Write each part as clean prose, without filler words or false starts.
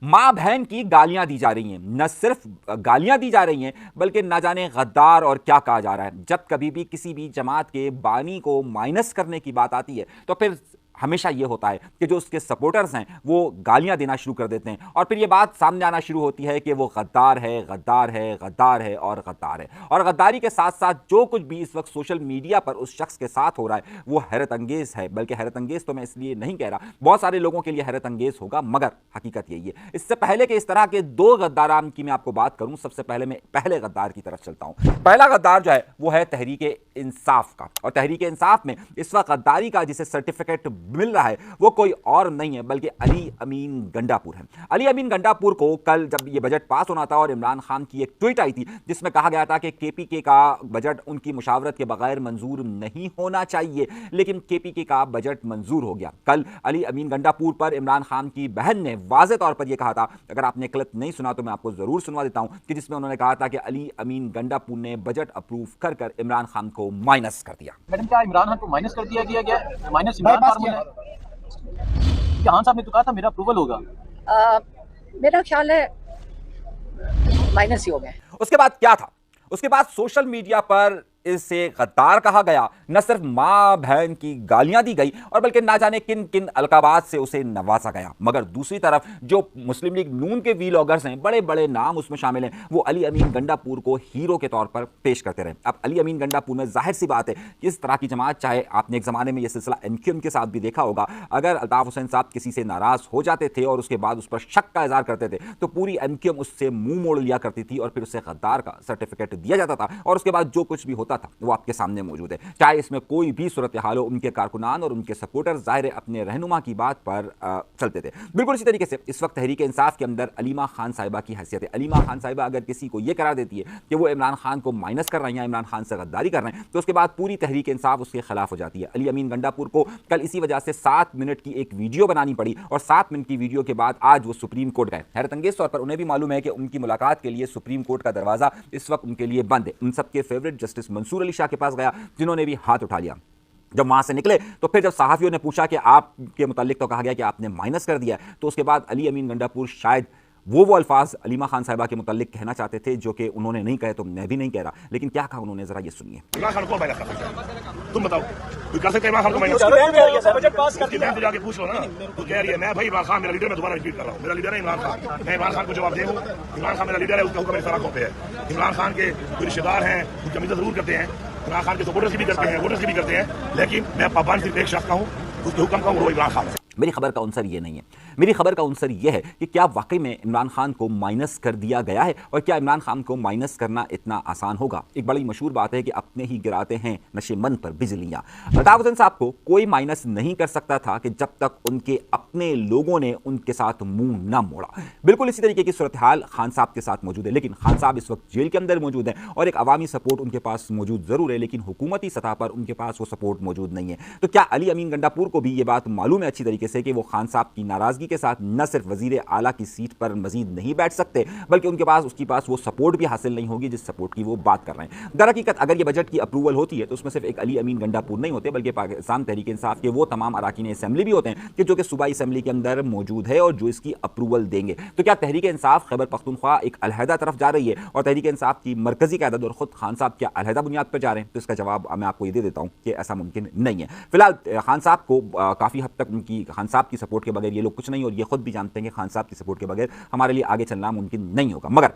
मां बहन की गालियां दी जा रही हैं, न सिर्फ गालियां दी जा रही हैं बल्कि ना जाने गद्दार और क्या कहा जा रहा है। जब कभी भी किसी भी जमात के बानी को माइनस करने की बात आती है तो फिर हमेशा यह होता है कि जो उसके सपोर्टर्स हैं वो गालियां देना शुरू कर देते हैं और फिर यह बात सामने आना शुरू होती है कि वो गद्दार है, गद्दार है, गद्दार है और गद्दार है। और गद्दारी के साथ साथ जो कुछ भी इस वक्त सोशल मीडिया पर उस शख्स के साथ हो रहा है वो हैरत अंगेज है। बल्कि हैरत अंगेज तो मैं इसलिए नहीं कह रहा, बहुत सारे लोगों के लिए हैरत अंगेज होगा, मगर हकीकत यही है। इससे पहले कि इस तरह के दो गद्दारान की मैं आपको बात करूं, सबसे पहले मैं पहले गद्दार की तरफ चलता हूं। पहला गद्दार जो है वो है तहरीक इंसाफ का। और तहरीक इंसाफ में इस वक्त गद्दारी का जिसे सर्टिफिकेट मिल रहा है वो कोई और नहीं है बल्कि अली अमीन गंडापुर है। अली अमीन गंडापुर को कल जब ये बजट पास होना था और इमरान खान की एक ट्वीट आई थी जिसमें कहा गया था कि केपीके का बजट उनकी मुशावरत के बगैर मंजूर नहीं होना चाहिए, लेकिन केपीके का बजट मंजूर हो गया। कल अली अमीन गंडापुर पर इमरान खान की बहन ने वाज़े तौर पर यह कहा था, अगर आपने क्लिप नहीं सुना तो मैं आपको जरूर सुनवा देता हूं, कि जिसमें उन्होंने कहा था कि अली अमीन गंडापुर ने बजट अप्रूव कर कर इमरान खान को माइनस कर दिया। मैडम क्या इमरान खान को माइनस कर दिया गया? माइनस इमरान फार्मूला है। खान साहब ने तो कहा था मेरा अप्रूवल होगा। मेरा ख्याल है माइनस ही हो गए। उसके बाद क्या था? उसके बाद सोशल मीडिया पर इसे गद्दार कहा गया, न सिर्फ मां बहन की गालियां दी गई और बल्कि ना जाने किन किन अलकाबात से उसे नवाजा गया। मगर दूसरी तरफ जो मुस्लिम लीग नून के वीलॉगर्स हैं, बड़े बड़े नाम उसमें शामिल हैं, वो अली अमीन गंडापुर को हीरो के तौर पर पेश करते रहे। अब अली अमीन गंडापुर में जाहिर सी बात है कि इस तरह की जमात, चाहे आपने एक जमाने में यह सिलसिला एमक्यूएम के साथ भी देखा होगा, अगर अल्ताफ हुसैन साहब किसी से नाराज हो जाते थे और उसके बाद उस पर शक का इजहार करते थे तो पूरी एमक्यूएम उससे मुंह मोड़ लिया करती थी और फिर उसे गद्दार का सर्टिफिकेट दिया जाता था और उसके बाद जो कुछ भी होता था वो आपके सामने मौजूद है। चाहे इसमें कोई भी सूरत हाल हो, उनके कारकुनान और उनके सपोर्टर जाहिर अपने रहनुमा की बात पर चलते थे। बिल्कुल इसी तरीके से इस वक्त तहरीक इंसाफ के अंदर अलीमा खान साहिबा की हैसियत है। अलीमा खान साहिबा अगर किसी को यह करार देती है कि वो इमरान खान को माइनस कर रहे हैं या इमरान खान से गद्दारी कर रहे हैं तो उसके बाद पूरी तहरीक इंसाफ उसके खिलाफ हो जाती है। अली अमीन गंडापुर को कल इसी वजह से 7 मिनट की एक वीडियो बनानी पड़ी और 7 मिनट की वीडियो के बाद आज वो सुप्रीम कोर्ट गए। हैरत अंगेज तौर पर उन्हें भी मालूम है कि उनकी मुलाकात के लिए सुप्रीम कोर्ट का दरवाजा इस वक्त उनके लिए बंद है। उन सबके फेवरेट जस्टिस मंसूर अली शाह के पास गया जिन्होंने भी हाथ उठा लिया। जब वहां से निकले तो फिर जब सहाफियों ने पूछा कि आपके मुतालिक तो कहा गया कि आपने माइनस कर दिया, तो उसके बाद अली अमीन गंडापुर शायद वो अल्फाज अलीमा खान साहिबा के मुतालिक कहना चाहते थे जो कि उन्होंने नहीं कहे, तो मैं भी नहीं कह रहा, लेकिन क्या कहा उन्होंने जरा ये सुनिए। तुम बताओ कर सकते इमरान खान को माइनस? बजट पास कर दिया, जाके पूछ लो ना। तू कह रही है मैं भाई इमरान खान मेरा लीडर, मैं दोबारा रिपीट कर रहा हूँ, मेरा लीडर है इमरान खान, मैं इमरान खान को जवाब दे दूं। इमरान खान मेरा लीडर है, उसका हुक्म मेरे सराखों पे है। इमरान खान के जो रिश्तेदार हैं उनकी मदद जरूर करते हैं, इमरान खान के सपोर्टर्स भी करते हैं, वोटर्स भी करते हैं, लेकिन मैं पाबंद सिर्फ एक शख्स का हूँ, उसके हुक्म का हूँ, वो इमरान खान है। मेरी खबर का आंसर ये नहीं है। मेरी खबर का आंसर यह है कि क्या वाकई में इमरान खान को माइनस कर दिया गया है और क्या इमरान खान को माइनस करना इतना आसान होगा। एक बड़ी मशहूर बात है कि अपने ही गिराते हैं नशे मन पर बिजलियां। अल्ताफ हुसैन साहब को कोई माइनस नहीं कर सकता था कि जब तक उनके अपने लोगों ने उनके साथ मुंह न मोड़ा। बिल्कुल इसी तरीके की सूरत हाल खान साहब के साथ मौजूद है, लेकिन खान साहब इस वक्त जेल के अंदर मौजूद है और एक अवामी सपोर्ट उनके पास मौजूद जरूर है, लेकिन हुकूमती सतह पर उनके पास वो सपोर्ट मौजूद नहीं है। तो क्या अली अमीन गंडापुर को भी ये बात मालूम है अच्छी तरीके से कि वो खान साहब की नाराजगी के साथ न सिर्फ वजीर आला की सीट पर मजीद नहीं बैठ सकते बल्कि उसके पास वो सपोर्ट भी हासिल नहीं होगी जिस सपोर्ट की वो बात कर रहे हैं। दरहकीकत अगर ये बजट की अप्रूवल होती है तो उसमें सिर्फ एक अली अमीन गंडापुर नहीं होते बल्कि पाकिस्तान तहरीक इंसाफ के वो तमाम अराकीन असेंबली भी होते हैं कि जो कि सूबाई असेंबली के अंदर मौजूद है और जो इसकी अप्रूवल देंगे। तो क्या तहरीक इंसाफ खैबर पख्तूनख्वा एक अलहदा तरफ जा रही है और तहरीक इंसाफ की मरकजी क़यादत और खुद खान साहब क्या अलहदा बुनियाद पर जा रहे हैं? तो इसका जवाब मैं आपको ये दे देता हूँ कि ऐसा मुमकिन नहीं है। फिलहाल खान साहब को काफ़ी हद तक उनकी खान साहब की सपोर्ट के बगैर ये लोग कुछ नहीं, और ये खुद भी जानते हैं कि खान साहब की सपोर्ट के बगैर हमारे लिए आगे चलना मुमकिन नहीं होगा। मगर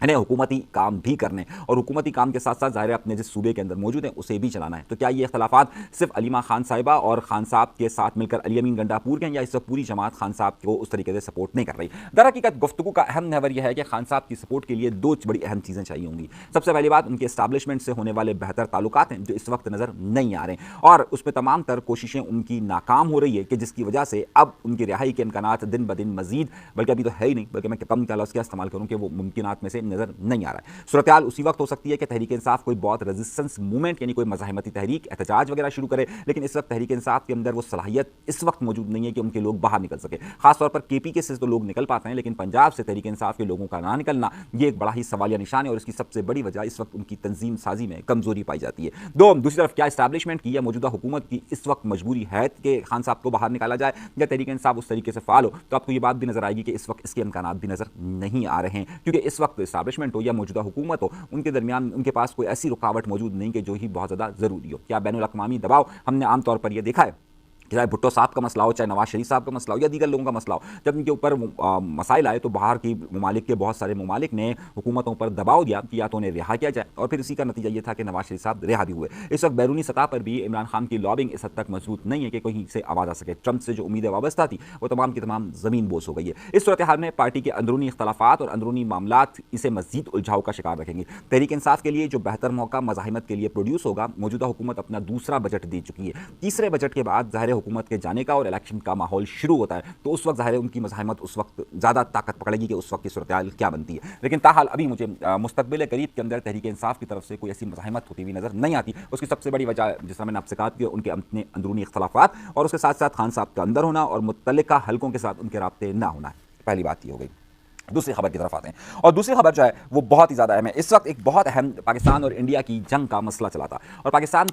इन्हें हुकूमती काम भी करने और हुकूमती काम के साथ साथ ज़ाहिर अपने जिस सूबे के अंदर मौजूद हैं उसे भी चलाना है। तो क्या ये इख्तलाफात सिर्फ अलीमा खान साहिबा और खान साहब के साथ मिलकर अली अमीन गंडापुर के हैं या इस वक्त पूरी जमात खान साहब को उस तरीके से सपोर्ट नहीं कर रही? दरहकीकत गुफ्तगू का अहम महवर यह है कि खान साहब की सपोर्ट के लिए दो बड़ी अहम चीज़ें चाहिए होंगी। सबसे पहली बात, उनके इस्टाब्लिशमेंट से होने वाले बेहतर ताल्लुकात हैं जो इस वक्त नज़र नहीं आ रहे हैं और उसमें तमाम तर कोशिशें उनकी नाकाम हो रही है कि जिसकी वजह से अब उनकी रिहाई के इम्कानात दिन ब दिन मजीद, बल्कि अभी तो है ही नहीं, बल्कि मैं कम का लफ्ज़ क्या इस्तेमाल करूँ कि वो मुमकिनात में से नजर नहीं आ रहा है। सूरत हाल उसी वक्त हो सकती है कि तहरीक इंसाफ कोई बहुत रेजिस्टेंस मूवमेंट यानी कोई मज़ाहमती तहरीक एहतजाज वगैरह शुरू करे, लेकिन इस वक्त तहरीक इंसाफ के अंदर वो सलाहियत इस वक्त मौजूद नहीं है कि उनके लोग बाहर निकल सके। खासतौर पर केपी के से तो लोग निकल पाते हैं, लेकिन पंजाब से तहरीक इंसाफ के लोगों का ना निकलना ये एक बड़ा ही सवालिया निशान है और इसकी सबसे बड़ी वजह इस वक्त उनकी तंजीम साजी में कमजोरी पाई जाती है। दूसरी तरफ क्या इस्टेब्लिशमेंट की या मौजूदा हुकूमत की इस वक्त मजबूरी है कि खान साहब को बाहर निकाला जाए या तहरीक इंसाफ उस तरीके से फाल हो, तो आपको ये बात भी नजर आएगी कि इस वक्त इसके इम्कानात भी नजर नहीं आ रहे हैं, क्योंकि इस वक्त इस्टेब्लिशमेंट हो या मौजूदा हुकूमत हो, उनके दरमियान उनके पास कोई ऐसी रुकावट मौजूद नहीं कि जो ही बहुत ज़्यादा ज़रूरी हो। क्या बैनुल अक़वामी दबाव हमने आमतौर पर यह देखा है, चाहे भुट्टो साहब का मसला हो, चाहे नवाज शरीफ साहब का मसला हो या दीगर लोगों का मसला हो, जब इनके ऊपर मसाइल आए तो बाहर की ममालिक के बहुत सारे ममालिक ने हुकूमतों पर दबाव दिया कि या तो उन्हें रिहा किया जाए, और फिर इसी का नतीजा ये था कि नवाज शरीफ साहब रिहा भी हुए। इस वक्त बैरूनी सतह पर भी इमरान खान की लॉबिंग इस हद तक मजबूत नहीं है कि कहीं से आवाज़ आ सके। ट्रंप से जो उम्मीदें वाबस्ता थी वो तमाम की तमाम ज़मीन बोस हो गई है। इस सूरत हाल में पार्टी के अंदरूनी इख्तलाफात और अंदरूनी मामलात इसे मज़ीद उलझाव का शिकार रखेंगे। तहरीक इंसाफ के लिए जो बेहतर मौका मज़ाहिमत के लिए प्रोड्यूस होगा, मौजूदा हुकूमत अपना दूसरा बजट दे चुकी है। तीसरे बजट के बाद ज़ाहिर हुकूमत के जाने का और इलेक्शन का माहौल शुरू होता है, तो उस वक्त ज़ाहिर उनकी मज़ाहिमत उस वक्त ज़्यादा ताकत पकड़ेगी कि उस वक्त की सूरत हाल क्या बनती है। लेकिन ताहाल अभी मुझे मुस्तक़बिल करीब के अंदर तहरीक इंसाफ की तरफ से कोई ऐसी मज़ाहिमत होती हुई नज़र नहीं आती। उसकी सबसे बड़ी वजह, जिस तरह मैंने आपसे कहा, कि उनके अपने अंदरूनी इख्तलाफात और उसके साथ साथ खान साहब का अंदर होना और मुतल्लिका हलकों के साथ उनके राब्ते ना होना है। पहली बात ये हो गई। दूसरी खबर की तरफ आते हैं, और दूसरी खबर जो है वो बहुत ही ज़्यादा अहम है। इस वक्त एक बहुत अहम पाकिस्तान और इंडिया की जंग का मसला चला था, और पाकिस्तान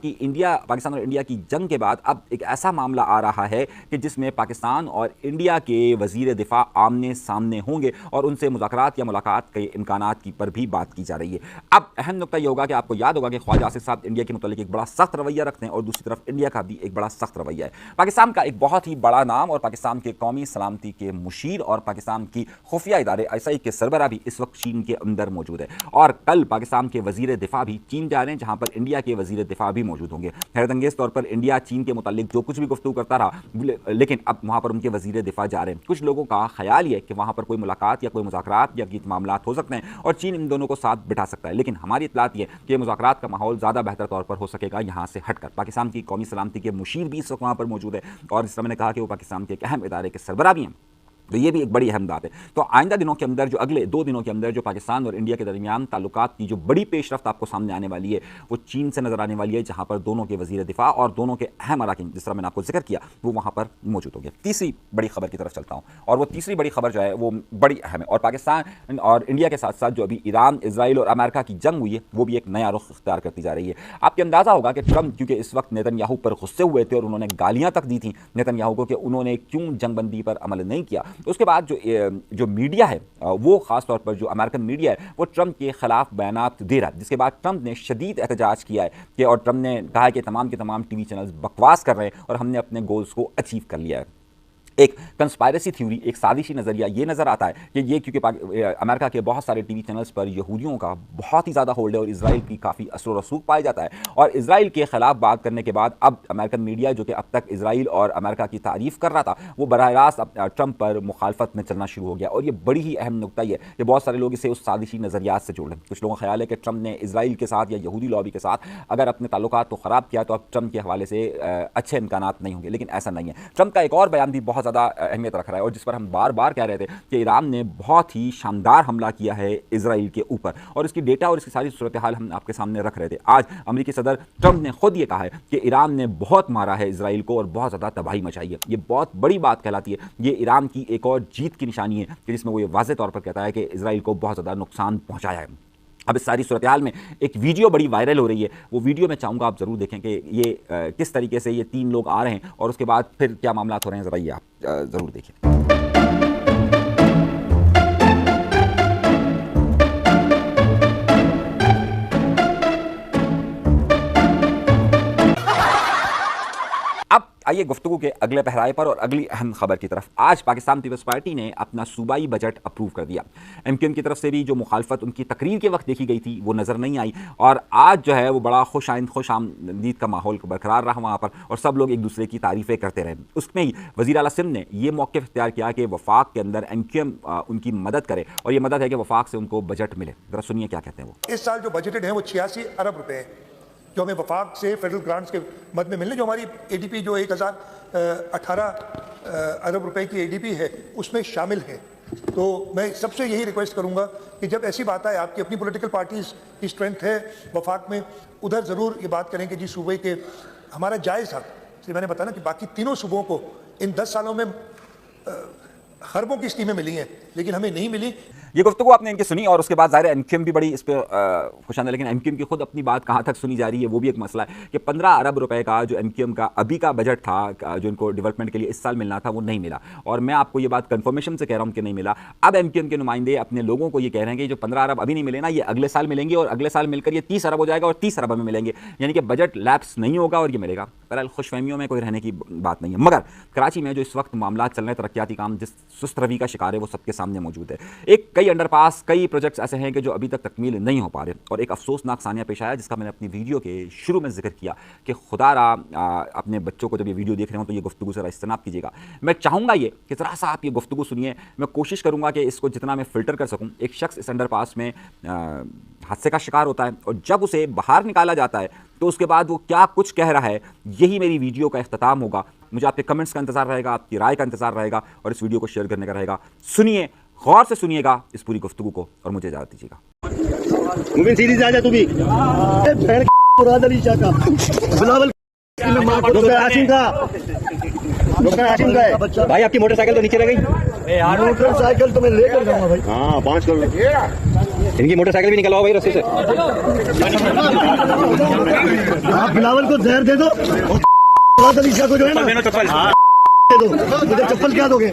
और इंडिया की जंग के बाद अब एक ऐसा मामला आ रहा है कि जिसमें पाकिस्तान और इंडिया के वज़ीर दिफा आमने सामने होंगे और उनसे मुज़ाकरात या मुलाकात के इम्कानात की पर भी बात की जा रही है। अब अहम नुकता ये होगा कि आपको याद होगा कि ख्वाजा आसिफ साहब इंडिया के मुतालिक एक बड़ा सख्त रवैया रखते हैं और दूसरी तरफ इंडिया का भी एक बड़ा सख्त रवैया है। पाकिस्तान का एक बहुत ही बड़ा नाम और पाकिस्तान के कौमी सलामती के मुशीर और पाकिस्तान की खुफिया इदारे ISI के सरबरा भी इस वक्त चीन के अंदर मौजूद है, और कल पाकिस्तान के वजीर दिफा भी चीन जा रहे हैं, जहां पर इंडिया के वजीर दिफा भी मौजूद होंगे। हैरतअंगेज तौर पर इंडिया चीन के मुतालिक जो कुछ भी गुफ्तगू करता रहा, लेकिन अब वहां पर उनके वजीर दिफा जा रहे हैं। कुछ लोगों का ख्याल ये कि वहां पर कोई मुलाकात या कोई मुज़ाकरात या मामलात हो सकते हैं और चीन इन दोनों को साथ बिठा सकता है, लेकिन हमारी इत्तलात ये कि मुज़ाकरात का माहौल ज़्यादा बेहतर तौर पर हो सकेगा यहाँ से हटकर। पाकिस्तान की कौमी सलामती के मुशीर भी इस वक्त वहाँ पर मौजूद है, और जिस तरह मैंने कहा कि वो पाकिस्तान के एक अहम इदारे के सरबरा भी हैं, तो ये भी एक बड़ी अहम बात है। तो आइंदा दिनों के अंदर, जो अगले 2 दिनों के अंदर जो पाकिस्तान और इंडिया के दरमियान ताल्लुकात की जो बड़ी पेशरफ्त आपको सामने आने वाली है वो चीन से नजर आने वाली है, जहां पर दोनों के वजीर दिफा और दोनों के अहम अराकीन, जिस तरह मैंने आपको जिक्र किया, वो वहां पर मौजूद होंगे। तीसरी बड़ी खबर की तरफ चलता हूं, और वो तीसरी बड़ी खबर जो है वो बड़ी अहम है, और पाकिस्तान और इंडिया के साथ साथ जो अभी ईरान, इजराइल और अमेरिका की जंग हुई है वो भी एक नया रुख इख्तियार करती जा रही है। आपको अंदाजा होगा कि ट्रंप क्योंकि इस वक्त नेतन्याहू पर गुस्से हुए थे और उन्होंने गालियां तक दी थी नेतन्याहू को कि उन्होंने क्यों जंगबंदी पर अमल नहीं किया, उसके बाद जो मीडिया है वो खास तौर पर जो अमेरिकन मीडिया है वो ट्रंप के खिलाफ बयानात दे रहा है, जिसके बाद ट्रंप ने शदीद एहतजाज किया है कि, और ट्रंप ने कहा है कि तमाम के तमाम टीवी चैनल्स बकवास कर रहे हैं और हमने अपने गोल्स को अचीव कर लिया है। एक कंस्पायरेसी थ्योरी, एक साजिशी नज़रिया ये नज़र आता है कि ये क्योंकि अमेरिका के बहुत सारे टीवी चैनल्स पर यहूदियों का बहुत ही ज़्यादा होल्ड है और इजराइल की काफ़ी असर व रसूख पाया जाता है, और इजराइल के खिलाफ बात करने के बाद अब अमेरिकन मीडिया जो कि अब तक इजराइल और अमेरिका की तारीफ़ कर रहा था वो बराह रास्त ट्रंप पर मुखालफत में चलना शुरू हो गया। और ये बड़ी ही अहम नुकता ये कि बहुत सारे लोग इसे उस साजिशी नज़रियात से जोड़ रहे हैं। कुछ लोगों का ख्याल है कि ट्रंप ने इजराइल के साथ या यहूदी लॉबी के साथ अगर अपने ताल्लुकात को ख़राब किया तो अब ट्रंप के हवाले से अच्छे इम्कानात नहीं होंगे, लेकिन ऐसा नहीं है। ट्रंप का एक और बयान भी बहुत ज़्यादा अहमियत रख रहा है और जिस पर हम बार बार कह रहे थे कि ईरान ने बहुत ही शानदार हमला किया है इजराइल के ऊपर, और इसकी डेटा और इसकी सारी सूरत हाल हम आपके सामने रख रहे थे। आज अमेरिकी सदर ट्रंप ने खुद ये कहा है कि ईरान ने बहुत मारा है इजराइल को और बहुत ज़्यादा तबाही मचाई है। ये बहुत बड़ी बात कहलाती है, ये ईरान की एक और जीत की निशानी है कि जिसमें वो ये वाज़ेह तौर पर कहता है कि इजराइल को बहुत ज़्यादा नुकसान पहुँचाया है। अब इस सारी सूरत हाल में एक वीडियो बड़ी वायरल हो रही है, वो वीडियो मैं चाहूँगा आप ज़रूर देखें कि ये किस तरीके से ये 3 लोग आ रहे हैं और उसके बाद फिर क्या मामला हो रहे हैं, ज़रा ये आप ज़रूर देखें। आइए गुफ्तगू के अगले पहराए पर और अगली अहम खबर की तरफ। आज पाकिस्तान पीपल्स पार्टी ने अपना सूबाई बजट अप्रूव कर दिया। MQM की तरफ से भी जो मुखालफत उनकी तकरीर के वक्त देखी गई थी वो नज़र नहीं आई, और आज जो है वो बड़ा खुश आमदीद का माहौल बरकरार रहा वहाँ पर और सब लोग एक दूसरे की तारीफ़ें करते रहे। उसमें ही वज़ीर आला सिंध ने ये मौक़िफ़ इख्तियार किया कि वफाक के अंदर MQM उनकी मदद करे, और ये मदद है कि वफाक से उनको बजट मिले। ज़रा सुनिए क्या कहते हैं वो। इस साल जो बजटेड है वो 86 अरब रुपए है जो हमें वफाक से फेडरल ग्रांट्स के मद में मिलने, जो हमारी ADP जो 1018 अरब रुपए की ADP है उसमें शामिल है। तो मैं सबसे यही रिक्वेस्ट करूंगा कि जब ऐसी बात आए, आपकी अपनी पॉलिटिकल पार्टीज की स्ट्रेंथ है वफाक में, उधर ज़रूर ये बात करें कि जी सूबे के हमारा जायज़ हक, जैसे मैंने बताया ना कि बाकी तीनों सूबों को इन 10 सालों में खरबों की स्कीमें मिली हैं, लेकिन हमें नहीं मिली। ये गुफ्तगू आपने इनकी सुनी और उसके बाद ज़ाहिर है एमक्यूएम भी बड़ी इस पर खुश आंदा, लेकिन एमक्यूएम की खुद अपनी बात कहाँ तक सुनी जा रही है वो भी एक मसला है कि 15 अरब रुपए का जो एमक्यूएम का अभी का बजट था जो इनको डेवलपमेंट के लिए इस साल मिलना था वो नहीं मिला, और मैं आपको ये बात कन्फर्मेशन से कह रहा हूँ कि नहीं मिला। अब एमक्यूएम के नुमाइंदे अपने लोगों को ये कह रहे हैं कि जो 15 अरब अभी नहीं मिले ना, ये अगले साल मिलेंगे और अगले साल मिलकर ये 30 अरब हो जाएगा और 30 अरब में मिलेंगे, यानी कि बजट लैप्स नहीं होगा और ये मिलेगा। बहरहाल खुशफहमियों में कोई रहने की बात नहीं है, मगर कराची में जो इस वक्त मामला चल रहे हैं, तरक्याती काम जिस सुस्त रवि का शिकार है वो सबके सामने मौजूद है। कई अंडरपास, कई प्रोजेक्ट्स ऐसे हैं कि जो अभी तक तकमील नहीं हो पा रहे, और एक अफसोसनाक सानिया पेश आया जिसका मैंने अपनी वीडियो के शुरू में जिक्र किया कि खुदारा अपने बच्चों को जब ये वीडियो देख रहे हो तो ये गुफ्तगू से इज्तनाब कीजिएगा। मैं चाहूँगा ये कि ज़रा सा आप ये गुफ्तगू सुनिए, मैं कोशिश करूँगा कि इसको जितना मैं फ़िल्टर कर सकूँ। एक शख्स इस अंडरपास में हादसे का शिकार होता है और जब उसे बाहर निकाला जाता है तो उसके बाद वो क्या कुछ कह रहा है, यही मेरी वीडियो का इख्तिताम होगा। मुझे आपके कमेंट्स का इंतज़ार रहेगा, आपकी राय का इंतज़ार रहेगा और इस वीडियो को शेयर करने का रहेगा। सुनिए, गौर से सुनिएगा इस पूरी गुफ्तगू को और मुझे इजाज़त दीजिएगा। मुबिन सीधी से आजा तू भी। बहन मुराद अली शाह का बिलावल डॉक्टर हाशिम का है। भाई आपकी मोटरसाइकिल तो नीचे रह गई यार। मोटरसाइकिल तो मैं लेकर जाऊंगा भाई। हाँ 5 करोड़ इनकी मोटरसाइकिल भी निकलवाओ भाई रस्ते से। आप बिलावल को जहर दे दो, मुराद अली शाह को जो है ना चप्पल दे दो। मुझे चप्पल क्या दोगे?